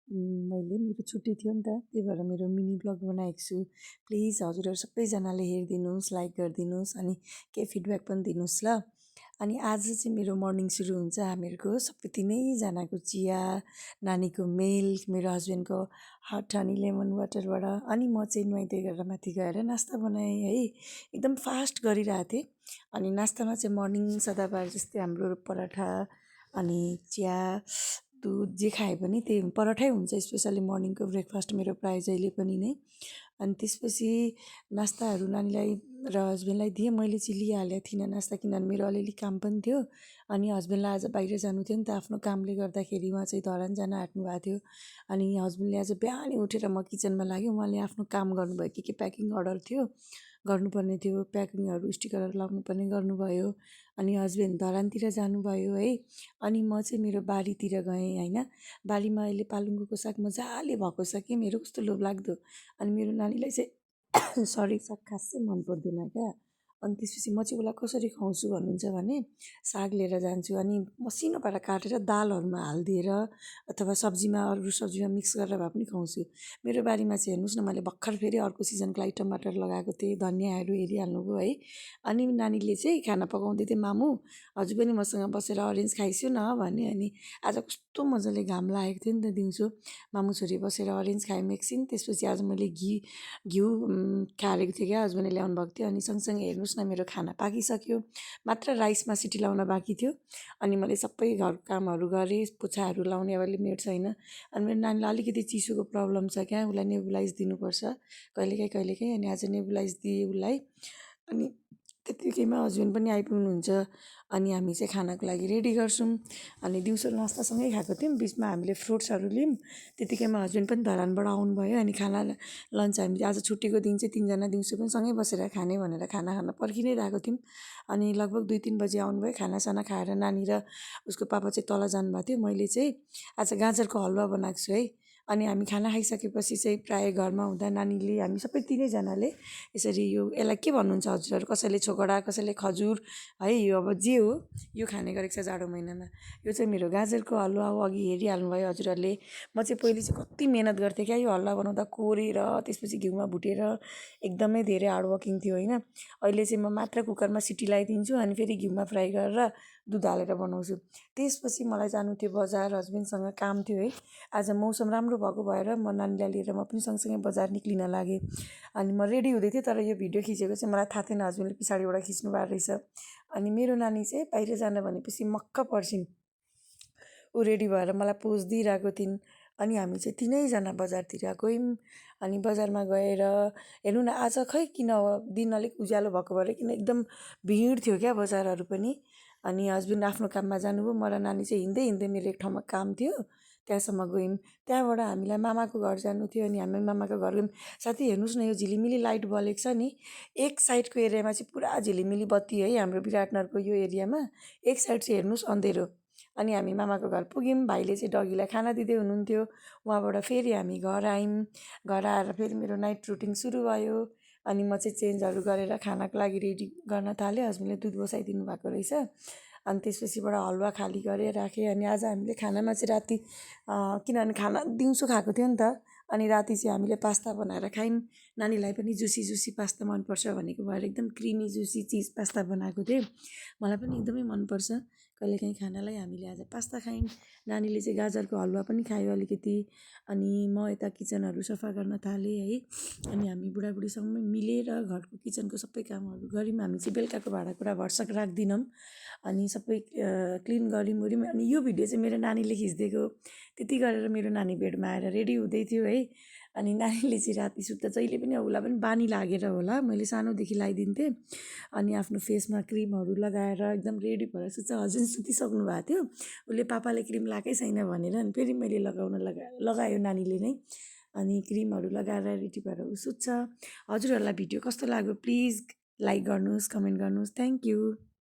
मैले मेरो छुट्टी थियो नि त, त्यही भएर मेरो मिनी ब्लग बनाएको छु। प्लिज हजुरहरू सबैजनाले हेरिदिनुहोस्, लाइक गरिदिनुहोस् अनि केही फिडब्याक पनि दिनुहोस् ल। अनि आज चाहिँ मेरो मर्निङ सुरु हुन्छ हामीहरूको सबै तिनैजनाको चिया, नानीको मिल्क, मेरो हस्बेन्डको हट हनी लेमन वाटरबाट। अनि म चाहिँ नुहाइधुवाइ गरेर माथि गएर नास्ता बनाएँ है। एकदम फास्ट गरिरहेको थिएँ। अनि नास्तामा चाहिँ मर्निङ सदाबार जस्तै हाम्रो पराठा अनि चिया, दुध जे खाए पनि त्यही पराठै हुन्छ। स्पेसली मर्निङको ब्रेकफास्ट मेरो प्रायः जहिले पनि नै। अनि त्यसपछि नास्ताहरू नानीलाई र हस्बेन्डलाई दिएँ। मैले चाहिँ लिइहालेको थिइनँ नास्ता, किनभने मेरो अलिअलि काम पनि थियो। अनि हस्बेन्डलाई आज बाहिर जानु थियो नि त, आफ्नो कामले गर्दाखेरि उहाँ चाहिँ धरान जान आँट्नु भएको थियो। अनि हस्बेन्डले आज बिहानै उठेर म किचनमा लाग्यो, उहाँले आफ्नो काम गर्नुभयो, के प्याकिङ अर्डर थियो गर्नुपर्ने थियो, प्याकिङहरू स्टिकरहरू लाउनुपर्ने गर्नुभयो। अनि हस्बेन्ड धरानतिर जानुभयो है। अनि म चाहिँ मेरो बारीतिर गएँ होइन। बारीमा अहिले पालुङ्गोको साग मजाले भएको छ कि मेरो कस्तो लोभलाग्दो। अनि मेरो नानीलाई चाहिँ सरी साग खासै मन पर्दैन क्या। अनि त्यसपछि म चाहिँ उसलाई कसरी खुवाउँछु भन्नुहुन्छ भने साग लिएर जान्छु अनि मसिनो पारा काटेर दालहरूमा हालिदिएर अथवा सब्जीमा अरू सब्जीमा मिक्स गरेर भए पनि खुवाउँछु। मेरो बारीमा चाहिँ हेर्नुहोस् न, मैले भर्खर फेरि अर्को सिजनको लागि टमाटर लगाएको थिएँ, धनियाँहरू हेरिहाल्नुभयो है। अनि नानीले चाहिँ खाना पकाउँदै थिएँ, मामु हजुर पनि मसँग बसेर अरेन्ज खाइसु न भने। अनि आज कस्तो मजाले घाम लागेको थियो नि त दिउँसो, मामु छोरी बसेर अरेन्ज खायौँ एकछिन। त्यसपछि आज मैले घिउ खारेको थिएँ क्या, हस्बेन्डले ल्याउनु भएको थियो। अनि सँगसँगै हेर्नुहोस् न मेरो खाना पाकिसक्यो, मात्र राइसमा सिटी लाउन बाँकी थियो। अनि मैले सबै घर कामहरू गरेँ, पोछाहरू लाउने अब मेड छैन। अनि मेरो नानीलाई अलिकति चिसोको प्रब्लम छ क्या, उसलाई नेबुलाइज दिनुपर्छ कहिलेकाहीँ। अनि आज नेबुलाइज दिएँ उसलाई। अनि त्यत्तिकैमा हस्बेन्ड पनि आइपुग्नुहुन्छ। अनि हामी चाहिँ खानाको लागि रेडी गर्छौँ। अनि दिउँसो नास्तासँगै खाएको थियौँ, बिचमा हामीले फ्रुट्सहरू लियौँ। त्यत्तिकैमा हस्बेन्ड पनि धरानबाट आउनुभयो। अनि खाना लन्च हामी आज छुट्टीको दिन चाहिँ तिनजना दिउँसो पनि सँगै बसेर खाने भनेर खाना खान पर्खि नै रहेको थियौँ। अनि लगभग 2-3 बजी आउनुभयो। खानासाना खाएर नानी र उसको पापा चाहिँ तल जानुभएको थियो। मैले चाहिँ आज गाजरको हलुवा बनाएको छु है। अनि हामी खाना खाइसकेपछि चाहिँ प्रायः घरमा हुँदा नानीले हामी सबै तिनैजनाले यसरी यसलाई के भन्नुहुन्छ हजुरहरू, कसैले छोकडा, कसैले खजुर है, यो अब जे हो यो खाने गरेको छ जाडो महिनामा। यो चाहिँ मेरो गाजरको हलुवा हो, अघि हेरिहाल्नुभयो हजुरहरूले। म चाहिँ पहिले चाहिँ कति मिहिनेत गर्थेँ क्या यो हलुवा बनाउँदा, कोरेर त्यसपछि घिउमा भुटेर, एकदमै धेरै हार्डवर्किङ थियो होइन। अहिले चाहिँ म मात्र कुकरमा सिटी लगाइदिन्छु अनि फेरि घिउमा फ्राई गरेर दुध हालेर बनाउँछु। त्यसपछि मलाई जानु थियो बजार, हस्बेन्डसँग काम थियो है। आज मौसम राम्रो भएको भएर म नानीलाई लिएर म पनि सँगसँगै बजार निक्लिन लागेँ। अनि म रेडी हुँदै थिएँ, तर यो भिडियो खिचेको चाहिँ मलाई थाहा थिएन हस्बेन्डले पछाडिबाट खिच्नु भएको रहेछ। अनि मेरो नानी चाहिँ बाहिर जान भनेपछि मक्क पर्छिन्, ऊ रेडी भएर मलाई पोज दिइरहेको थिइन्। अनि हामी चाहिँ तिनैजना बजारतिर गयौँ। अनि बजारमा गएर हेर्नु न, आज खै किन दिन अलिक उज्यालो भएको भएर किन एकदम भिड थियो क्या बजारहरू पनि। अनि हस्बेन्ड आफ्नो काममा जानुभयो, म र नानी चाहिँ हिँड्दै हिँड्दै मेरो एक ठाउँमा काम थियो त्यहाँसम्म गयौँ। त्यहाँबाट हामीलाई मामाको घर जानु थियो। अनि हामी मामाको घर गयौँ। साथी हेर्नुहोस् न, यो झिलिमिली लाइट बलेको छ नि, एक साइडको एरियामा चाहिँ पुरा झिलिमिली बत्ती है हाम्रो विराटनगरको यो एरियामा, एक साइड चाहिँ हेर्नुहोस् अँधेरो। अनि हामी मामाको घर पुग्यौँ। भाइले चाहिँ डगीलाई खाना दिँदै हुनुहुन्थ्यो। उहाँबाट फेरि हामी घर आयौँ। घर आएर फेरि मेरो नाइट रुटिन सुरु भयो। अनि म चाहिँ चेन्जहरू गरेर खानाको लागि रेडी गर्न थालेँ। हस्बेन्डले दुध बसाइदिनु भएको रहेछ। अनि त्यसपछिबाट हलुवा खाली गरेर राखेँ। अनि आज हामीले खानामा चाहिँ राति किनभने खाना दिउँसो खाएको थियो नि त, अनि राति चाहिँ हामीले पास्ता बनाएर खायौँ। नानीलाई पनि जुसी जुसी पास्ता मनपर्छ भनेको भएर एकदम क्रिमी जुसी चिज पास्ता बनाएको थिएँ। मलाई पनि एकदमै मनपर्छ कहिलेकाहीँ खानालाई। हामीले आज पास्ता खायौँ। नानीले चाहिँ गाजरको हलुवा पनि खायो अलिकति। अनि म यता किचनहरू सफा गर्न थालेँ है। अनि हामी बुढाबुढीसँगै मिलेर घरको किचनको सबै कामहरू गऱ्यौँ। हामी चाहिँ बेलुकाको भाँडाकुँडा भरसक राख्दैनौँ। अनि सबै क्लिन गऱ्यौँ ओऱ्यौँ। अनि यो भिडियो चाहिँ मेरो नानीले खिचिदिएको। त्यति गरेर मेरो नानी बेडमा आएर रेडी हुँदै थियो है। अनि नानीले चाहिँ राति सुत्दा जहिले पनि उसलाई पनि बानी लागेर होला, मैले सानोदेखि लगाइदिन्थेँ। अनि आफ्नो फेसमा क्रिमहरू लगाएर एकदम रेडी भएर सुत्छ। हस्बेन्ड सुतिसक्नु भएको थियो, उसले पापाले क्रिम लगाएकै छैन भनेर। अनि फेरि मैले लगायो नानीले नै। अनि क्रिमहरू लगाएर रेडी भएर ऊ सुत्छ। हजुरहरूलाई भिडियो कस्तो लाग्यो प्लिज लाइक गर्नुहोस्, कमेन्ट गर्नुहोस्। Thank you.